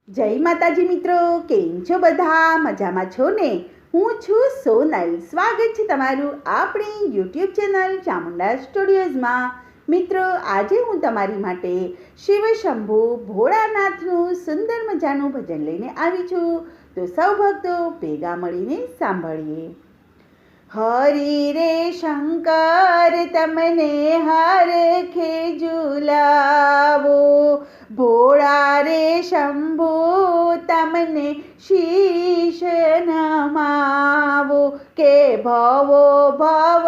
જય માતાજી મિત્રો, કેમ છો બધા? મજામાં છો ને? હું છું સોનલ. સ્વાગત છે તમારું આપણી યુટ્યુબ ચેનલ ચામુંડા સ્ટુડિયોઝમાં. મિત્રો, આજે હું તમારી માટે શિવ શંભુ ભોળાનાથનું સુંદર મજાનું ભજન લઈને આવી છું. તો સૌ ભક્તો ભેગા મળીને સાંભળીએ. હરિ રે શંકર તમને હરખે ઝુલાવો, ભોળા રે શંભુ તમને શીશ નમાવો, કે ભવો ભવ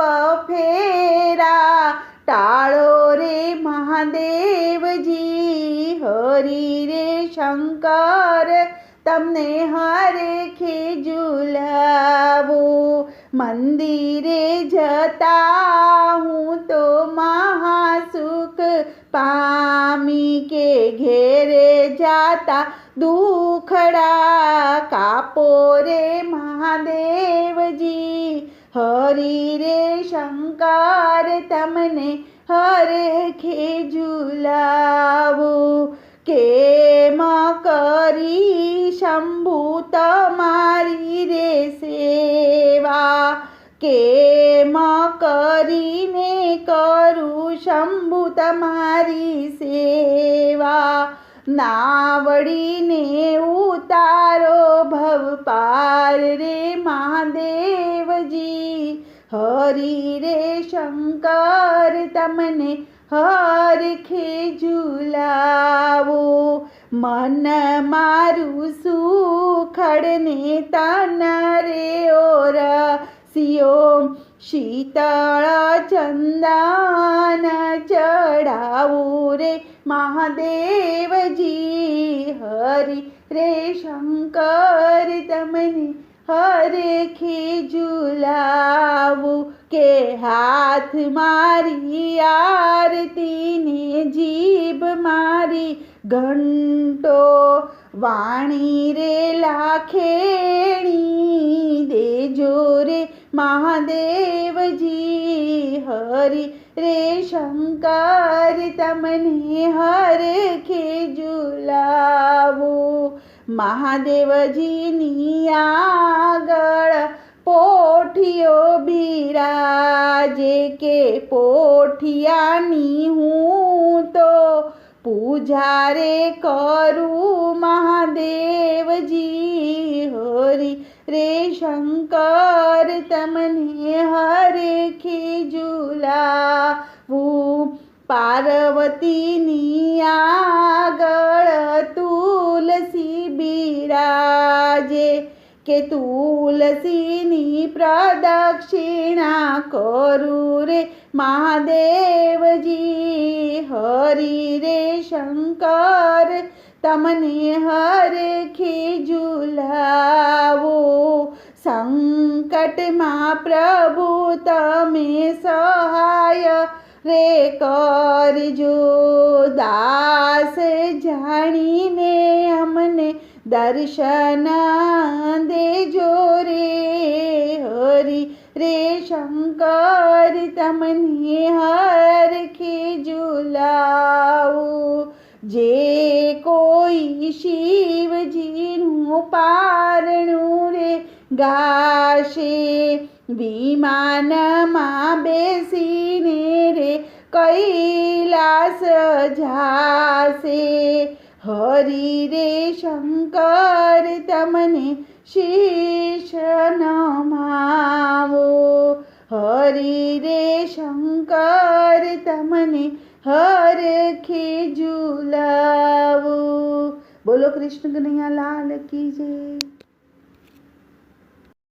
ફેરા ટાળો રે મહાદેવજી. હરિ રે શંકર તમને હરખે ઝુલાવો, મંદિરે જતા હું તો મહાસુખ પામી, કે ઘેરે જાતા દુખડા કાપો રે મહાદેવજી. હરિ રે શંકર તમને હરખે ઝુલાવો, કેમ કરી શંભુ તમારી રે સેવા, કેમ કરીને કરું શંભુ તમારી સેવા. નાવડીને ઉતારો ભવ પાર રે મહાદેવજી. હરિ રે શંકર તમને હરખે ઝુલાવો, મન મારું સુખડને તન રે ઓરસિયો, શીતળ ચંદન ચડાવું રે મહાદેવજી. હરિ રે શંકર તમને હરખે ઝુલાવું, કે હાથ મારી આરતીને જીભ મારી ઘંટો, વાણી રે લાખેણી દેજો રે મહાદેવજી. હરિ રે શંકર તમને હરખે ઝુલાવો, મહાદેવજીની આગળ પોઠિયો બિરાજે, કે પોઠિયાની હું તો પૂજા રે કરું મહાદેવજી. હરિ રે શંકર તમને હરખે ઝુલાવું, પાર્વતીની આગળ તુલસી બિરાજે, કે તુલસીની પ્રદક્ષિણા કરું રે મહાદેવજી. હરિ રે શંકર તમને હરખે ઝુલાવો, સંકટમાં પ્રભુ તમે સહાય રે કરજો, દાસ જાણીને અમને દર્શન દેજો રે. હરિ રે શંકર તમને હરખે ઝુલાવો, જે કોઈ શિવજીનું પારણું રે ગાશે, વિમાનમાં બેસીને રે કૈલાસ જાશે. હરિ રે શંકર તમને શીશ નમાવો, હરિ રે શંકર તમને હરખે ઝુલાવો. બોલો કૃષ્ણ કનૈયા લાલ કી જય.